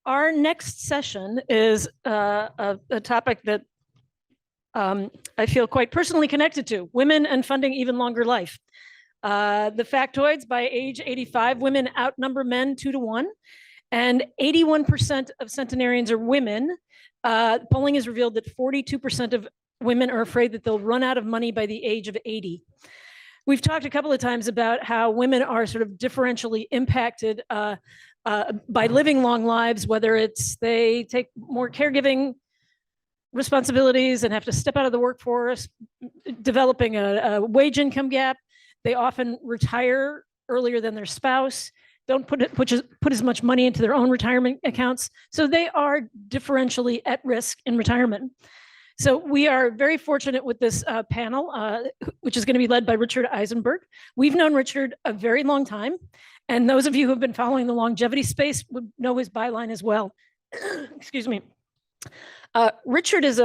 Our next session is a topic that I feel quite personally connected to: women and funding even longer life. The factoids: by age 85, women outnumber men 2-1, and 81% of centenarians are women. Polling has revealed that 42% of women are afraid that they'll run out of money by the age of 80. We've talked a couple of times about how women are sort of differentially impacted by living long lives, whether it's they take more caregiving responsibilities and have to step out of the workforce, developing a wage income gap. They often retire earlier than their spouse, don't put as much money into their own retirement accounts. So they are differentially at risk in retirement. So we are very fortunate with this panel, which is going to be led by Richard Eisenberg. We've known Richard a very long time, and those of you who have been following the longevity space would know his byline as well. Excuse me. Richard is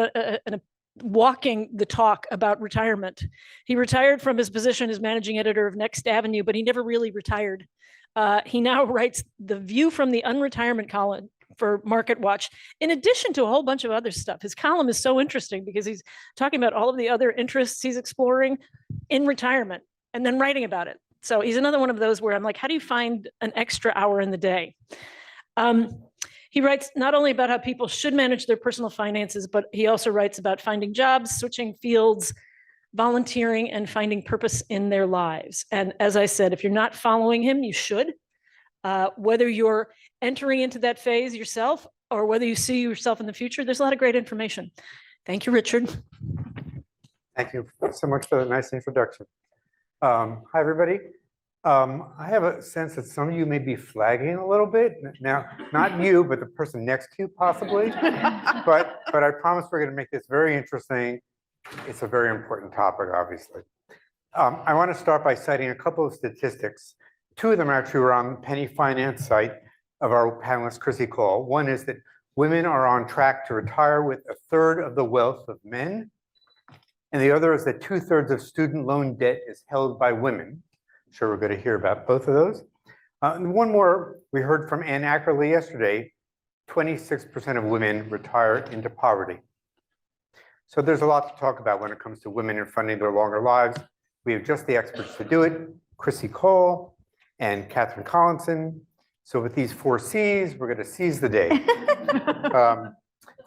walking the talk about retirement. He retired from his position as managing editor of Next Avenue, but he never really retired. He now writes the View From the Unretirement column for MarketWatch, in addition to a whole bunch of other stuff. His column is so interesting because he's talking about all of the other interests he's exploring in retirement and then writing about it. So he's another one of those where I'm like, how do you find an extra hour in the day? He writes not only about how people should manage their personal finances, but he also writes about finding jobs, switching fields, volunteering, and finding purpose in their lives. And as I said, if you're not following him, you should. Whether you're entering into that phase yourself or whether you see yourself in the future, there's a lot of great information. Thank you, Richard. Thank you so much for the nice introduction. Hi, everybody. I have a sense that some of you may be flagging a little bit. Now, not you, but the person next to you, possibly. but I promise we're going to make this very interesting. It's a very important topic, obviously. I want to start by citing a couple of statistics. Two of them actually were on the Penny Finance site of our panelist, Crissi. One is that women are on track to retire with 1/3 of the wealth of men. And the other is that 2/3 of student loan debt is held by women. I'm sure we're going to hear about both of those. And one more, we heard from Ann Ackerley yesterday, 26% of women retire into poverty. So there's a lot to talk about when it comes to women and funding their longer lives. We have just the experts to do it: Crissi and Catherine Collinson. So with these 4 C's, we're going to seize the day.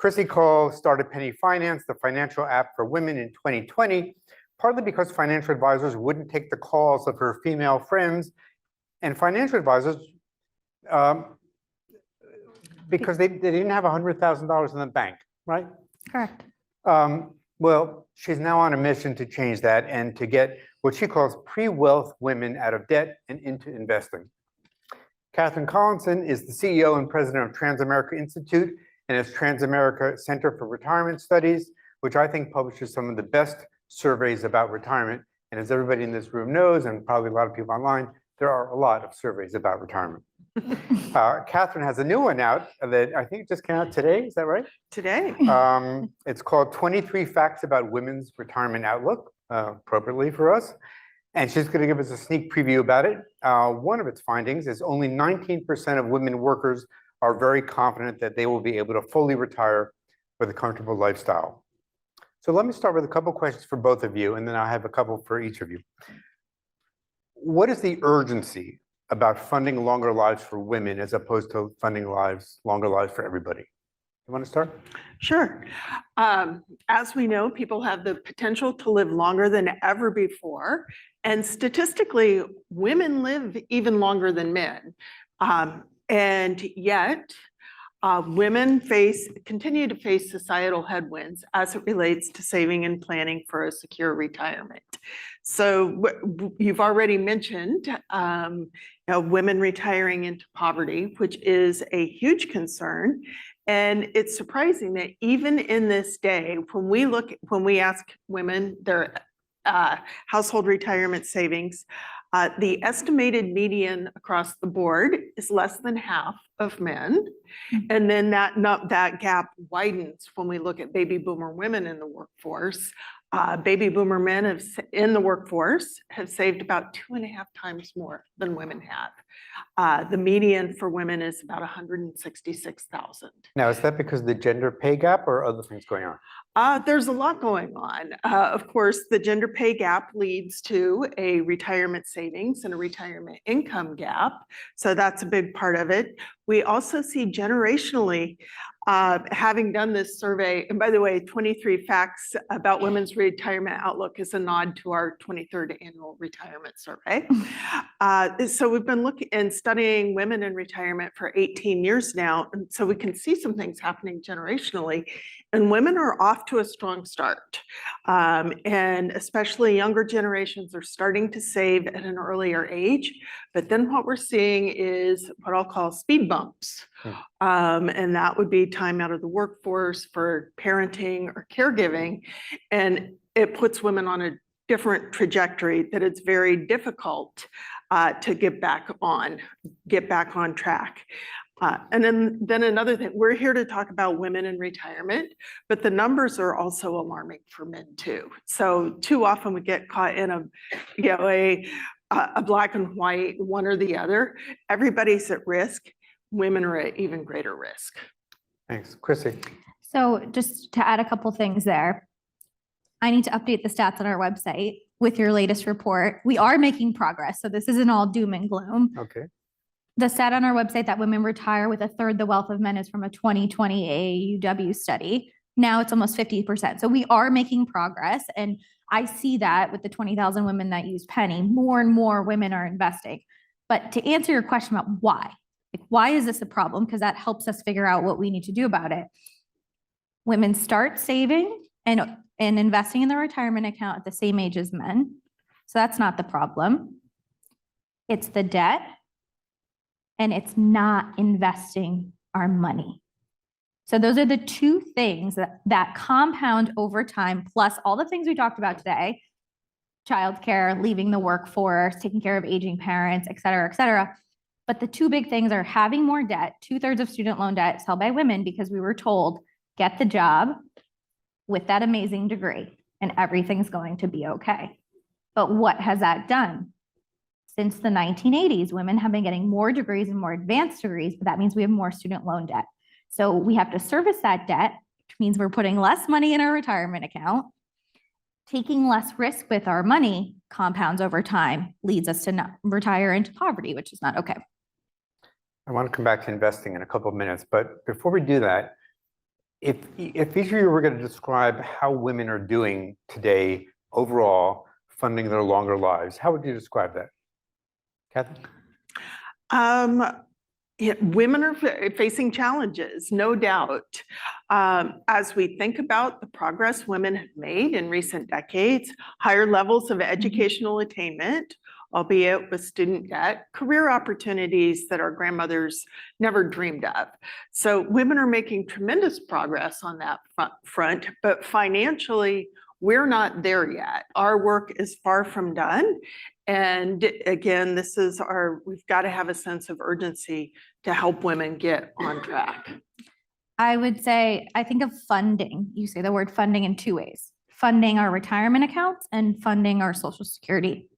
Crissi started Penny Finance, the financial app for women, in 2020, partly because financial advisors wouldn't take the calls of her female friends, and financial advisors, because they didn't have $100,000 in the bank, right? Correct. Well, she's now on a mission to change that and to get what she calls pre-wealth women out of debt and into investing. Catherine Collinson is the CEO and president of Transamerica Institute and its Transamerica Center for Retirement Studies, which I think publishes some of the best surveys about retirement. And as everybody in this room knows, and probably a lot of people online, there are a lot of surveys about retirement. Catherine has a new one out that I think just came out today. Is that right? Today. It's called 23 Facts About Women's Retirement Outlook, appropriately for us. And she's going to give us a sneak preview about it. One of its findings is only 19% of women workers are very confident that they will be able to fully retire with a comfortable lifestyle. So let me start with a couple questions for both of you, and then I'll have a couple for each of you. What is the urgency about funding longer lives for women as opposed to funding longer lives for everybody? You want to start? Sure. As we know, people have the potential to live longer than ever before. And statistically, women live even longer than men. And yet, women continue to face societal headwinds as it relates to saving and planning for a secure retirement. So you've already mentioned women retiring into poverty, which is a huge concern. And it's surprising that even in this day, when we ask women their household retirement savings, the estimated median across the board is less than half of men. And then that gap widens when we look at baby boomer women in the workforce. Baby boomer men in the workforce have saved about 2.5 times more than women have. The median for women is about 166,000. Now, is that because of the gender pay gap or other things going on? There's a lot going on. Of course, the gender pay gap leads to a retirement savings and a retirement income gap. So that's a big part of it. We also see generationally, having done this survey, and by the way, 23 facts about women's retirement outlook is a nod to our 23rd annual retirement survey. So we've been looking and studying women in retirement for 18 years now. And so we can see some things happening generationally. And women are off to a strong start. And especially younger generations are starting to save at an earlier age. But then what we're seeing is what I'll call speed bumps. And that would be time out of the workforce for parenting or caregiving. And it puts women on a different trajectory that it's very difficult to get back on track. And then another thing, we're here to talk about women in retirement, but the numbers are also alarming for men too. So too often we get caught in a black and white, one or the other. Everybody's at risk. Women are at even greater risk. Thanks. Crissi. So just to add a couple things there, I need to update the stats on our website with your latest report. We are making progress, so this isn't all doom and gloom. Okay. The stat on our website that women retire with a third the wealth of men is from a 2020 AAUW study. Now it's almost 50%. So we are making progress. And I see that with the 20,000 women that use Penny, more and more women are investing. But to answer your question about why, like, why is this a problem? Because that helps us figure out what we need to do about it. Women start saving and investing in their retirement account at the same age as men. So that's not the problem. It's the debt. And it's not investing our money. So those are the two things that compound over time, plus all the things we talked about today: childcare, leaving the workforce, taking care of aging parents, et cetera, et cetera. But the two big things are having more debt. 2/3 of student loan debt is held by women because we were told, get the job with that amazing degree and everything's going to be okay. But what has that done? Since the 1980s, women have been getting more degrees and more advanced degrees, but that means we have more student loan debt. So we have to service that debt, which means we're putting less money in our retirement account. Taking less risk with our money compounds over time, leads us to not retire into poverty, which is not okay. I want to come back to investing in a couple of minutes, but before we do that, if each of you were going to describe how women are doing today overall, funding their longer lives, how would you describe that? Kathy? Women are facing challenges, no doubt. As we think about the progress women have made in recent decades, higher levels of educational attainment, albeit with student debt, career opportunities that our grandmothers never dreamed of. So women are making tremendous progress on that front, but financially, we're not there yet. Our work is far from done. And again, we've got to have a sense of urgency to help women get on track. I would say, I think of funding. You say the word funding in two ways: funding our retirement accounts and funding our Social Security.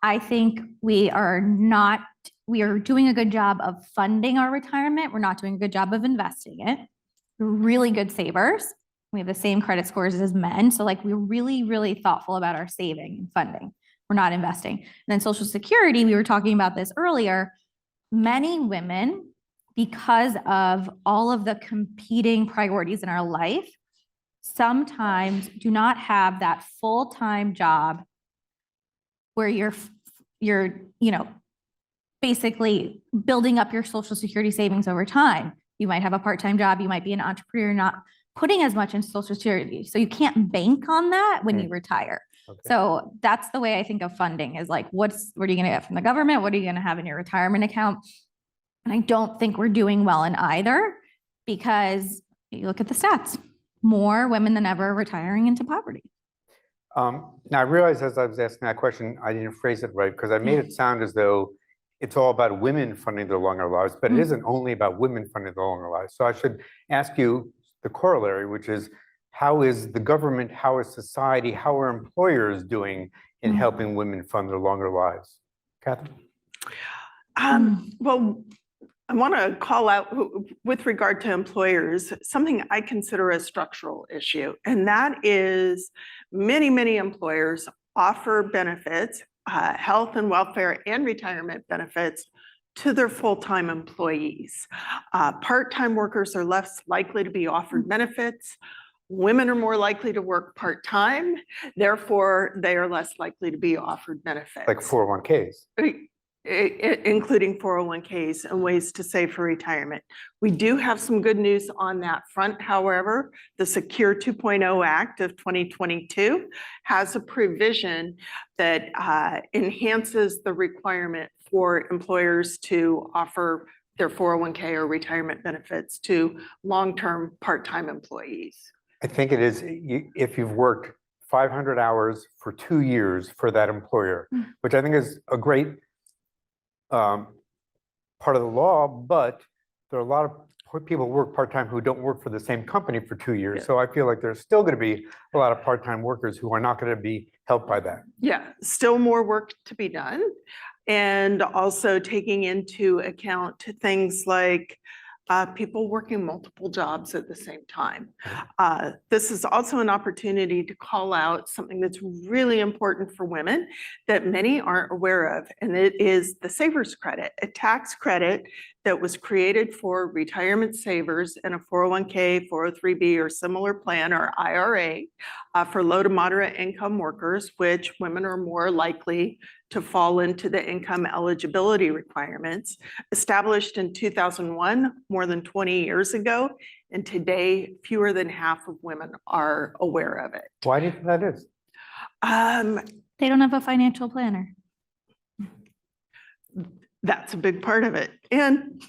I think we are doing a good job of funding our retirement. We're not doing a good job of investing it. We're really good savers. We have the same credit scores as men. So like, we're really, really thoughtful about our saving and funding. We're not investing. And then Social Security, we were talking about this earlier. Many women, because of all of the competing priorities in our life, sometimes do not have that full-time job where you're basically building up your Social Security savings over time. You might have a part-time job, you might be an entrepreneur, not putting as much into Social Security. So you can't bank on that when you retire. Okay. So that's the way I think of funding, is like, what are you going to get from the government? What are you going to have in your retirement account? And I don't think we're doing well in either, because you look at the stats, more women than ever retiring into poverty. Now I realized as I was asking that question, I didn't phrase it right, because I made it sound as though it's all about women funding their longer lives, but it isn't only about women funding their longer lives. So I should ask you the corollary, which is, how is the government, how is society, how are employers doing in helping women fund their longer lives? Kathy? Well, I want to call out with regard to employers, something I consider a structural issue, and that is many employers offer benefits, health and welfare and retirement benefits to their full-time employees. Part-time workers are less likely to be offered benefits. Women are more likely to work part-time, therefore they are less likely to be offered benefits. Like 401ks. Including 401ks and ways to save for retirement. We do have some good news on that front. However, the Secure 2.0 Act of 2022 has a provision that enhances the requirement for employers to offer their 401k or retirement benefits to long-term part-time employees. I think it is if you've worked 500 hours for 2 years for that employer, which I think is a great part of the law, but there are a lot of people who work part-time who don't work for the same company for 2 years. Yeah. So I feel like there's still going to be a lot of part-time workers who are not going to be helped by that. Yeah, still more work to be done. And also taking into account things like people working multiple jobs at the same time. This is also an opportunity to call out something that's really important for women that many aren't aware of, and it is the Savers Credit, a tax credit that was created for retirement savers in a 401k, 403b, or similar plan, or IRA, for low to moderate income workers, which women are more likely to fall into the income eligibility requirements. Established in 2001, more than 20 years ago, and today fewer than half of women are aware of it. Why do you think that is? They don't have a financial planner. That's a big part of it. And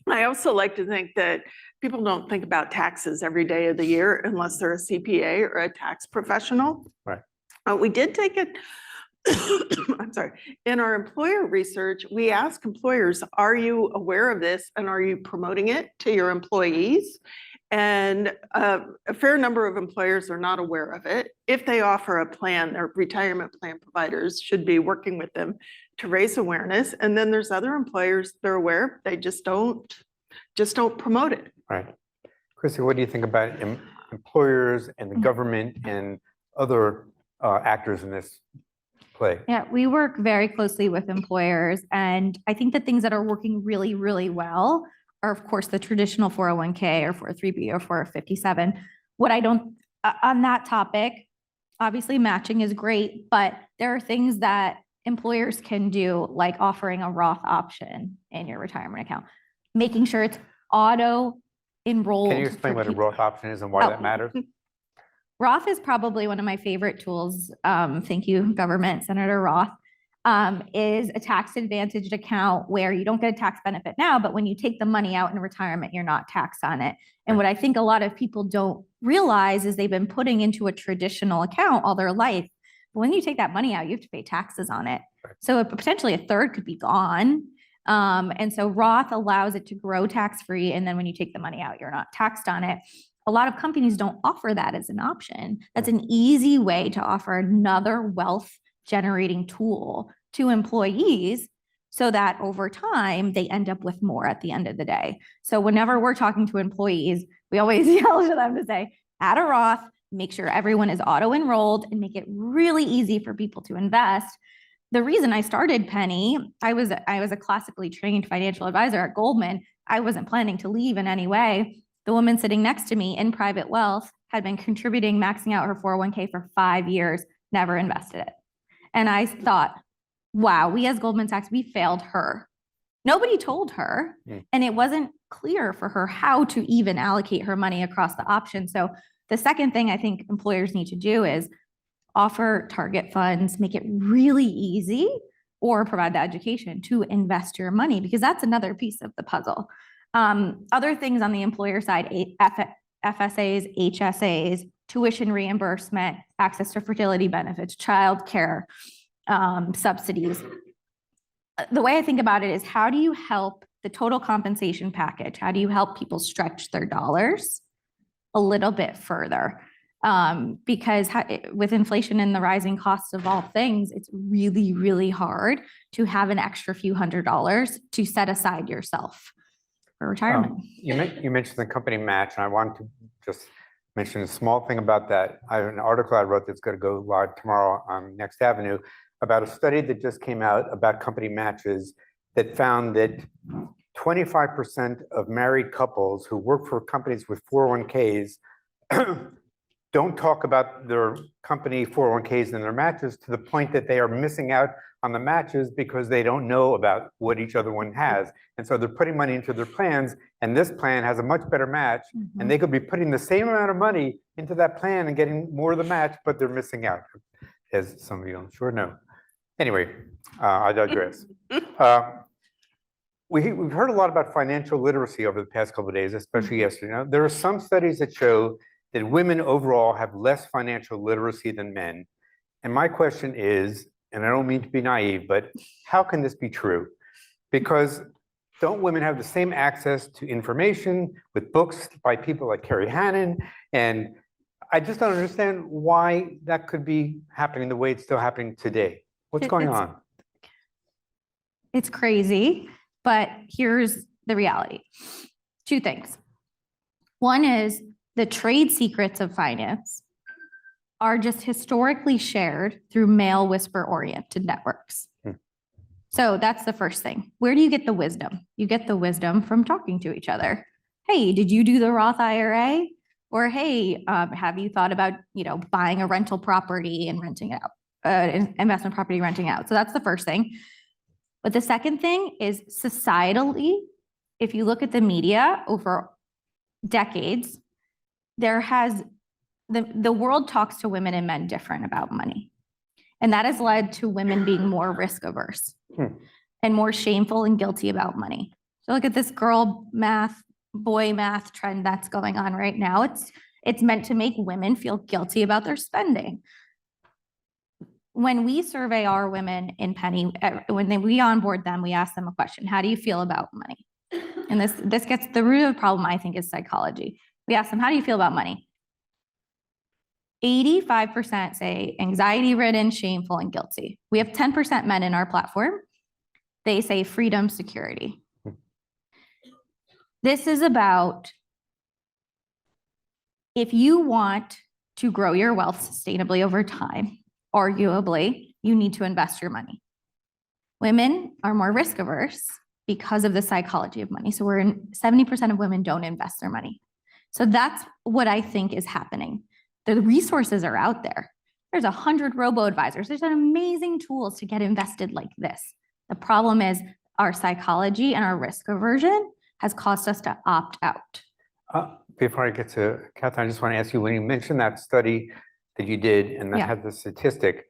I also like to think that people don't think about taxes every day of the year unless they're a CPA or a tax professional. Right. We did take it. I'm sorry. In our employer research, we ask employers, are you aware of this and are you promoting it to your employees? And a fair number of employers are not aware of it. If they offer a plan, their retirement plan providers should be working with them to raise awareness. And then there's other employers that are aware, they just don't promote it. Right. Crissi, what do you think about employers and the government and other actors in this play? Yeah, we work very closely with employers, and I think the things that are working really, really well are, of course, the traditional 401k or 403b or 457. What I don't, on that topic, obviously matching is great, but there are things that employers can do, like offering a Roth option in your retirement account, making sure it's auto enrolled. Can you explain what a Roth option is and why that matters? Roth is probably one of my favorite tools. Thank you, government, Senator Roth. Is a tax advantaged account where you don't get a tax benefit now, but when you take the money out in retirement, you're not taxed on it. And what I think a lot of people don't realize is they've been putting into a traditional account all their life. But when you take that money out, you have to pay taxes on it. So potentially a third could be gone. And so Roth allows it to grow tax-free. And then when you take the money out, you're not taxed on it. A lot of companies don't offer that as an option. That's an easy way to offer another wealth generating tool to employees so that over time they end up with more at the end of the day. So whenever we're talking to employees, we always yell to them to say, add a Roth, make sure everyone is auto-enrolled, and make it really easy for people to invest. The reason I started Penny, I was a classically trained financial advisor at Goldman. I wasn't planning to leave in any way. The woman sitting next to me in private wealth had been contributing, maxing out her 401k for 5 years, never invested it. And I thought, wow, we as Goldman Sachs, we failed her. Nobody told her, and it wasn't clear for her how to even allocate her money across the options. So the second thing I think employers need to do is offer target funds, make it really easy, or provide the education to invest your money, because that's another piece of the puzzle. Other things on the employer side, FSAs, HSAs, tuition reimbursement, access to fertility benefits, childcare, subsidies. The way I think about it is, how do you help the total compensation package? How do you help people stretch their dollars a little bit further? Because with inflation and the rising costs of all things, it's really, really hard to have an extra few $100s to set aside yourself for retirement. You mentioned the company match, and I wanted to just mention a small thing about that. I have an article I wrote that's going to go live tomorrow on Next Avenue about a study that just came out about company matches that found that 25% of married couples who work for companies with 401ks don't talk about their company 401ks and their matches, to the point that they are missing out on the matches because they don't know about what each other one has. And so they're putting money into their plans, and this plan has a much better match, and they could be putting the same amount of money into that plan and getting more of the match, but they're missing out, as some of you I'm sure know. Anyway, I digress. We've heard a lot about financial literacy over the past couple of days, especially yesterday. Now, there are some studies that show that women overall have less financial literacy than men. And my question is, and I don't mean to be naive, but how can this be true? Because don't women have the same access to information with books by people like Carrie Hannon? And I just don't understand why that could be happening the way it's still happening today. What's going on? It's crazy, but here's the reality. Two things. One is the trade secrets of finance are just historically shared through male whisper-oriented networks. So that's the first thing. Where do you get the wisdom? You get the wisdom from talking to each other. Hey, did you do the Roth IRA? Or hey, have you thought about, buying a rental property and renting it out, investment property renting out? So that's the first thing. But the second thing is societally, if you look at the media over decades, the world talks to women and men different about money. And that has led to women being more risk averse and more shameful and guilty about money. So look at this girl math, boy math trend that's going on right now. It's meant to make women feel guilty about their spending. When we survey our women in Penny, when we onboard them, we ask them a question: how do you feel about money? And this gets the root of the problem, I think, is psychology. We ask them, how do you feel about money? 85% say anxiety-ridden, shameful, and guilty. We have 10% men in our platform. They say freedom, security. This is about, if you want to grow your wealth sustainably over time, arguably, you need to invest your money. Women are more risk averse because of the psychology of money. So 70% of women don't invest their money. So that's what I think is happening. The resources are out there. There's 100 robo-advisors. There's amazing tools to get invested like this. The problem is our psychology and our risk aversion has caused us to opt out. Before I get to Catherine, I just want to ask you, when you mentioned that study that you did and that had the statistic,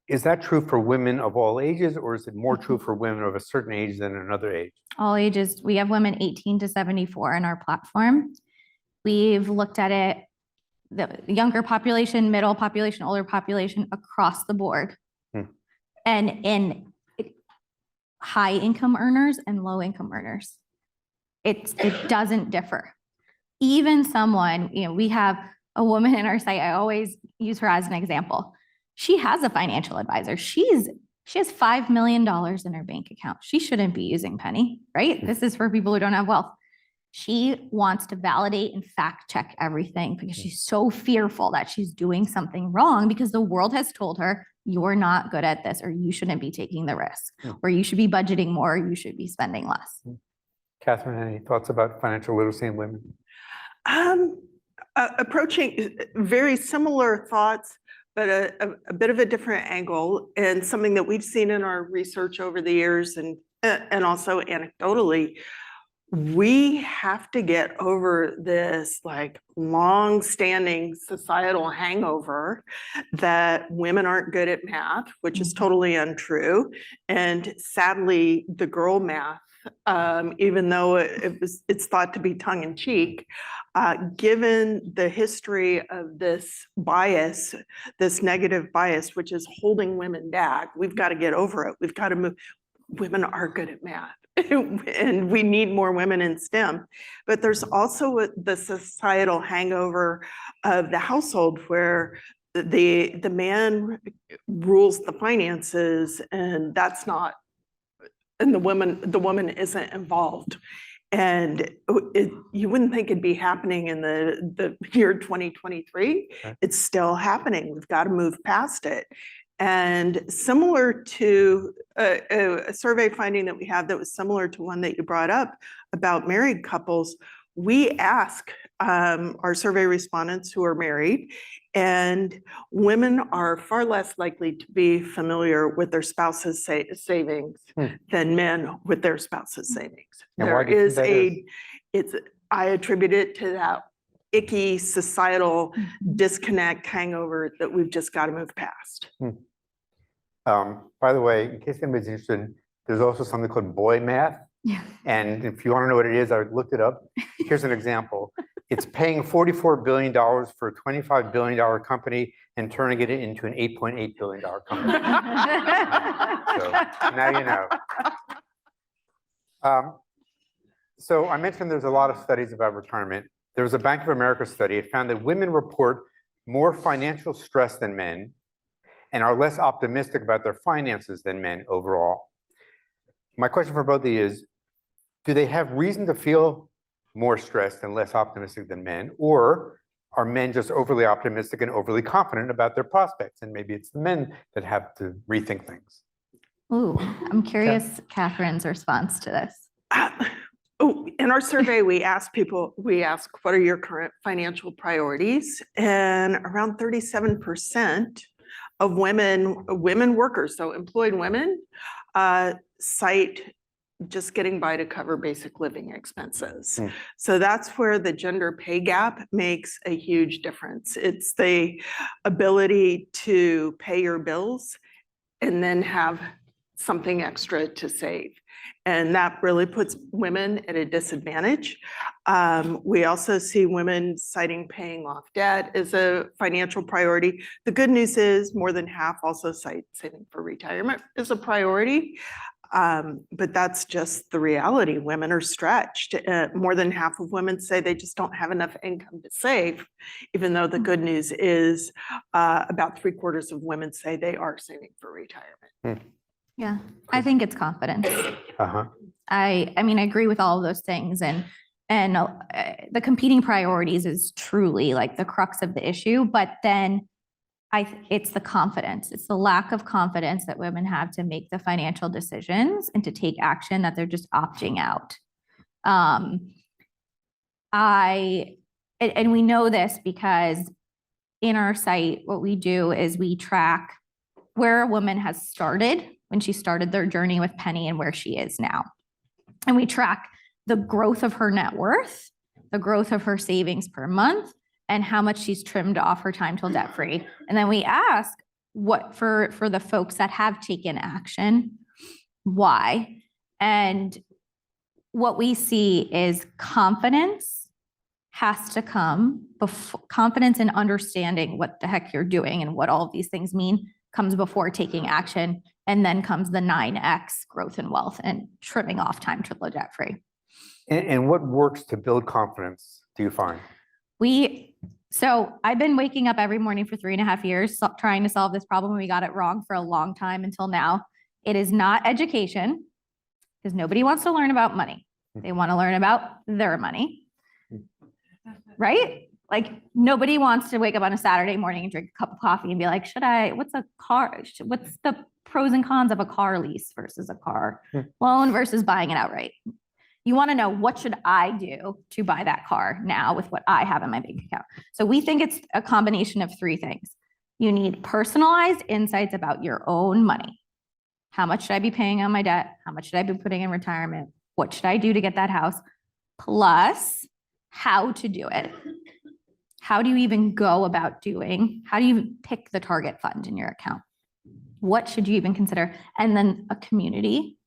is that true for women of all ages, or is it more true for women of a certain age than another age? All ages. We have women 18 to 74 in our platform. We've looked at it, the younger population, middle population, older population, across the board. And in high income earners and low income earners, it doesn't differ. Even someone, we have a woman in our site, I always use her as an example. She has a financial advisor. She has $5 million in her bank account. She shouldn't be using Penny, right? This is for people who don't have wealth. She wants to validate and fact check everything because she's so fearful that she's doing something wrong, because the world has told her, you're not good at this, or you shouldn't be taking the risk, or you should be budgeting more, or you should be spending less. Catherine, any thoughts about financial literacy in women? Approaching very similar thoughts, but a bit of a different angle, and something that we've seen in our research over the years, and also anecdotally. We have to get over this long-standing societal hangover that women aren't good at math, which is totally untrue. And sadly, the girl math, even though it's thought to be tongue-in-cheek, given the history of this bias, this negative bias, which is holding women back, we've got to get over it. We've got to move. Women are good at math. and we need more women in STEM. But there's also the societal hangover of the household where the man rules the finances, and that's not, and the woman isn't involved. And you wouldn't think it'd be happening in the year 2023. Right. It's still happening. We've got to move past it. And similar to a survey finding that we have that was similar to one that you brought up about married couples, we ask our survey respondents who are married, and women are far less likely to be familiar with their spouse's savings than men with their spouse's savings. And why There do you is think that I attribute it to that icky societal disconnect hangover that we've just got to move past. By the way, in case anybody's interested, there's also something called boy math. Yeah. And if you want to know what it is, I looked it up. Here's an example. It's paying $44 billion for a $25 billion company and turning it into an $8.8 billion company. So now you know. So I mentioned there's a lot of studies about retirement. There was a Bank of America study. It found that women report more financial stress than men and are less optimistic about their finances than men overall. My question for both of you is, do they have reason to feel more stressed and less optimistic than men, or are men just overly optimistic and overly confident about their prospects? And maybe it's the men that have to rethink things. Ooh, I'm curious Catherine's response to this. In our survey, we ask, what are your current financial priorities? And around 37% of women workers, so employed women, cite just getting by to cover basic living expenses. So that's where the gender pay gap makes a huge difference. It's the ability to pay your bills and then have something extra to save. And that really puts women at a disadvantage. We also see women citing paying off debt as a financial priority. The good news is more than half also cite saving for retirement as a priority. But that's just the reality. Women are stretched. More than half of women say they just don't have enough income to save, even though the good news is about 3/4 of women say they are saving for retirement. Yeah, I think it's confidence. I mean, I agree with all of those things, and the competing priorities is truly like the crux of the issue. But then it's the confidence. It's the lack of confidence that women have to make the financial decisions and to take action that they're just opting out. And we know this because in our site, what we do is we track where a woman has started when she started their journey with Penny and where she is now. And we track the growth of her net worth, the growth of her savings per month, and how much she's trimmed off her time till debt free. And then we ask what for the folks that have taken action, why? And what we see is confidence has to come before, confidence in understanding what the heck you're doing and what all of these things mean comes before taking action. And then comes the 9x growth in wealth and trimming off time till debt free. And what works to build confidence, do you find? So I've been waking up every morning for 3.5 years, trying to solve this problem. We got it wrong for a long time until now. It is not education, because nobody wants to learn about money. They want to learn about their money, right? Like nobody wants to wake up on a Saturday morning and drink a cup of coffee and be like, what's the pros and cons of a car lease versus a car loan versus buying it outright? You want to know, what should I do to buy that car now with what I have in my bank account? So we think it's a combination of 3 things. You need personalized insights about your own money. How much should I be paying on my debt? How much should I be putting in retirement? What should I do to get that house? Plus, how to do it. How do you even go about how do you even pick the target fund in your account? What should you even consider? And then a community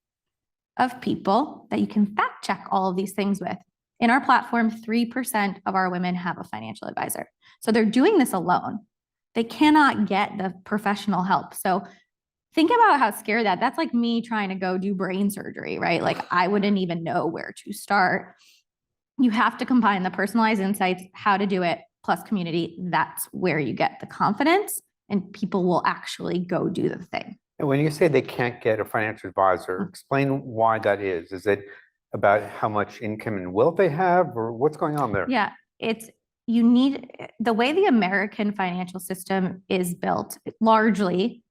of people that you can fact check all of these things with. In our platform, 3% of our women have a financial advisor. So they're doing this alone. They cannot get the professional help. So think about how scary that's like me trying to go do brain surgery, right? Like I wouldn't even know where to start. You have to combine the personalized insights, how to do it, plus community. That's where you get the confidence and people will actually go do the thing. And when you say they can't get a financial advisor, explain why that is. Is it about how much income and wealth they have, or what's going on there? Yeah, you need, the way the American financial system is built largely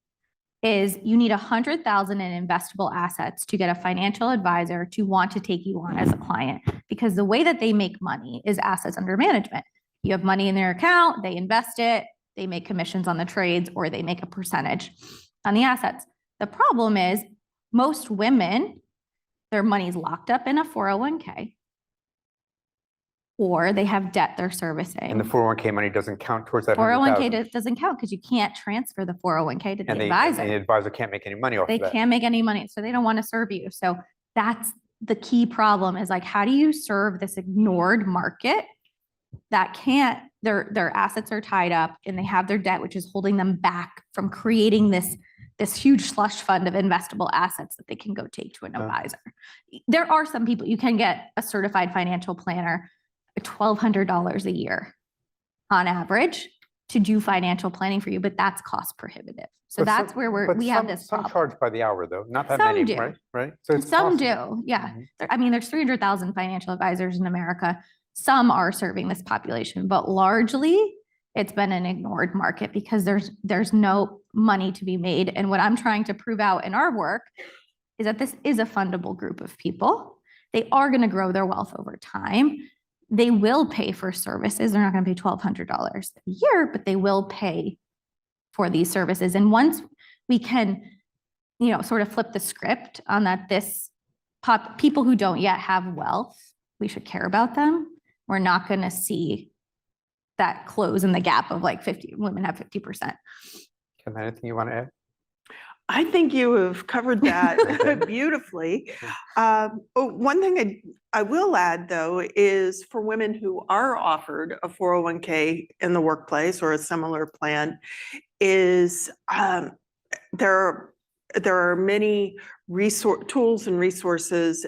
is you need 100,000 in investable assets to get a financial advisor to want to take you on as a client, because the way that they make money is assets under management. You have money in their account, they invest it, they make commissions on the trades, or they make a percentage on the assets. The problem is most women, their money's locked up in a 401k, or they have debt they're servicing. And the 401k money doesn't count towards that 401k doesn't count because you can't transfer the 401k to the advisor. And the advisor can't make any money off of that. They can't make any money, so they don't want to serve you. So that's the key problem, is like, how do you serve this ignored market that can't, their assets are tied up and they have their debt, which is holding them back from creating this huge slush fund of investable assets that they can go take to an advisor. There are some people, you can get a certified financial planner $1,200 a year on average to do financial planning for you, but that's cost prohibitive. So that's where we have this problem. Some charge by the hour though, not that Some many, do. right? So it's Some possible. do, yeah. I mean, there's 300,000 financial advisors in America. Some are serving this population, but largely it's been an ignored market because there's no money to be made. And what I'm trying to prove out in our work is that this is a fundable group of people. They are going to grow their wealth over time. They will pay for services. They're not going to pay $1,200 a year, but they will pay for these services. And once we can, sort of flip the script on that, people who don't yet have wealth, we should care about them. We're not going to see that close in the gap of like 50 women have 50%. Kim, anything you want to add? I think you have covered that beautifully. One thing I will add, though, is for women who are offered a 401k in the workplace or a similar plan, is there are many tools and resources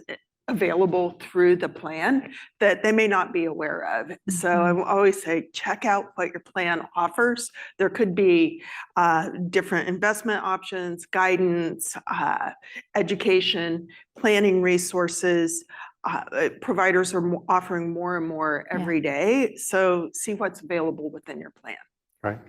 available through the plan that they may not be aware of. So I will always say, check out what your plan offers. There could be different investment options, guidance, education, planning resources. Providers are offering more and more every day. So see what's available within your plan. Right.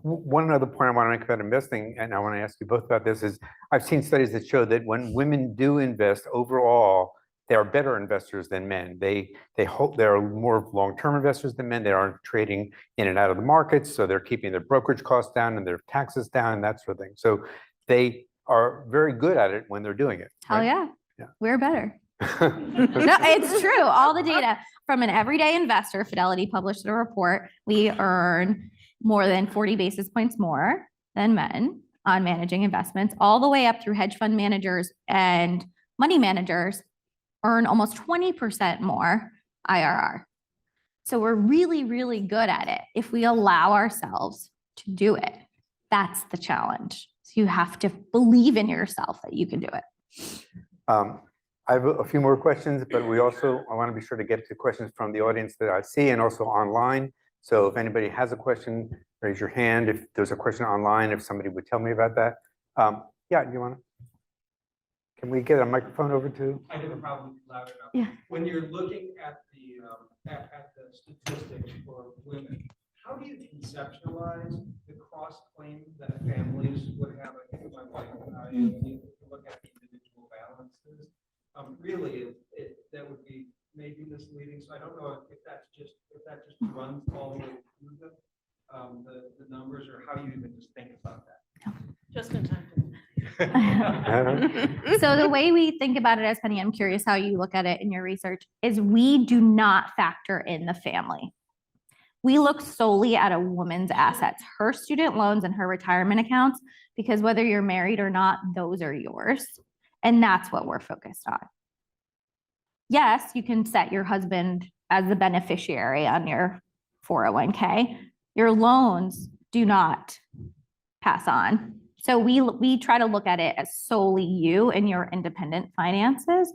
One other point I want to make about investing, and I want to ask you both about this, is I've seen studies that show that when women do invest overall, they are better investors than men. They hope they're more long-term investors than men. They aren't trading in and out of the markets, so they're keeping their brokerage costs down and their taxes down and that sort of thing. So they are very good at it when they're doing it. Hell right? yeah, we're better. No, it's true. All the data from an everyday investor, Fidelity published a report. We earn more than 40 basis points more than men on managing investments, all the way up through hedge fund managers and money managers earn almost 20% more IRR. So we're really, really good at it if we allow ourselves to do it. That's the challenge. So you have to believe in yourself that you can do it. I have a few more questions, but I want to be sure to get to questions from the audience that I see and also online. So if anybody has a question, raise your hand. If there's a question online, if somebody would tell me about that. Yeah, you want to? Can we get a microphone over to? I have a problem loud enough. Yeah. When you're looking at the statistics for women, how do you conceptualize the cross claim that families would have? I think my wife and I, you look at the individual balances. Really, that would be maybe misleading. So I don't know if that just runs all the way through the numbers, or how you even just think about that. Just in time. So the way we think about it as Penny, I'm curious how you look at it in your research, is we do not factor in the family. We look solely at a woman's assets, her student loans and her retirement accounts, because whether you're married or not, those are yours. And that's what we're focused on. Yes, you can set your husband as the beneficiary on your 401k. Your loans do not pass on So we try to look at it as solely you and your independent finances.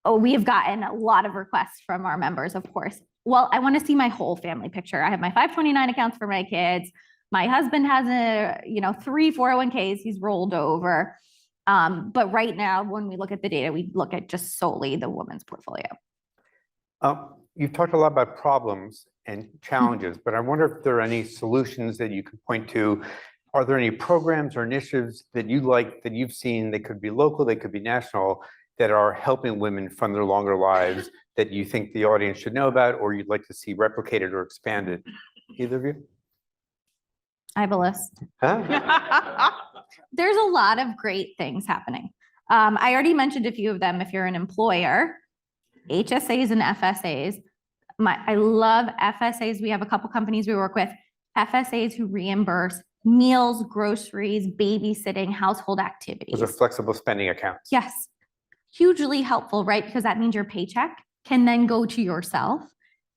Oh, we have gotten a lot of requests from our members, of course. Well, I want to see my whole family picture. I have my 529 accounts for my kids. My husband has 3 401ks he's rolled over. But right now, when we look at the data, we look at just solely the woman's portfolio. You've talked a lot about problems and challenges, but I wonder if there are any solutions that you could point to. Are there any programs or initiatives that you like, that you've seen, that could be local, they could be national, that are helping women fund their longer lives that you think the audience should know about, or you'd like to see replicated or expanded? Either of you? I have a list. Huh? There's a lot of great things happening. I already mentioned a few of them. If you're an employer, HSAs and FSAs. I love FSAs. We have a couple companies we work with, FSAs who reimburse meals, groceries, babysitting, household activities. Those are flexible spending accounts. Yes, hugely helpful, right? Because that means your paycheck can then go to yourself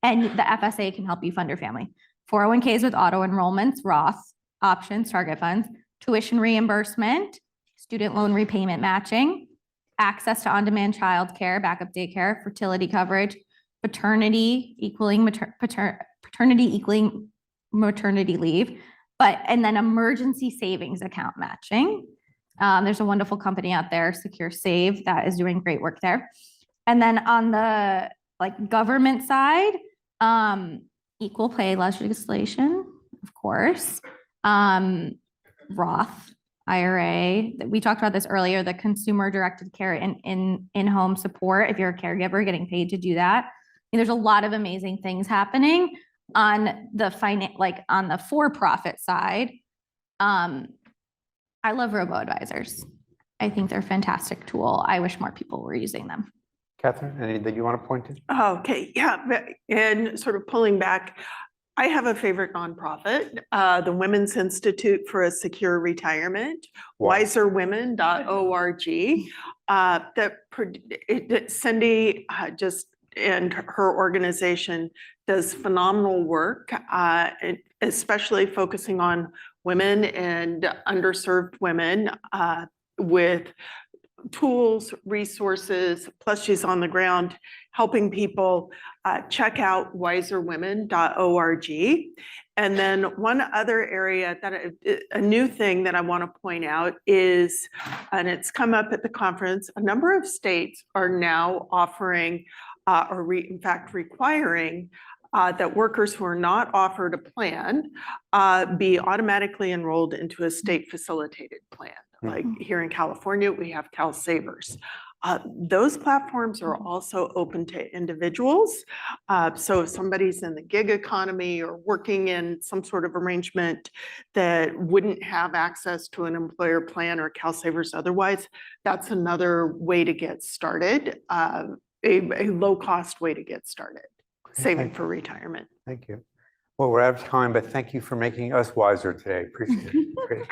and the FSA can help you fund your family. 401ks with auto enrollments, Roth options, target funds, tuition reimbursement, student loan repayment matching, access to on-demand childcare, backup daycare, fertility coverage, paternity equaling maternity leave, and then emergency savings account matching. There's a wonderful company out there, Secure Save, that is doing great work there. And then on the government side, equal pay legislation, of course, Roth IRA. We talked about this earlier, the consumer directed care and in-home support. If you're a caregiver, getting paid to do that. There's a lot of amazing things happening on the on the for-profit side. I love robo-advisors. I think they're a fantastic tool. I wish more people were using them. Catherine, anything that you want to point to? Okay, yeah, and sort of pulling back, I have a favorite nonprofit, the Women's Institute for a Secure Retirement, Wow. wiserwomen.org. Cindy and her organization does phenomenal work, especially focusing on women and underserved women with tools, resources, plus she's on the ground helping people. Check out wiserwomen.org. And then one other area a new thing that I want to point out is, and it's come up at the conference, a number of states are now offering in fact requiring that workers who are not offered a plan be automatically enrolled into a state facilitated plan. Like here in California, we have Cal Savers. Those platforms are also open to individuals. So if somebody's in the gig economy or working in some sort of arrangement that wouldn't have access to an employer plan or Cal Savers otherwise, that's another way to get started, a low-cost way to get started, saving for retirement. Thank you. Well, we're out of time, but thank you for making us wiser today. Appreciate it. Great.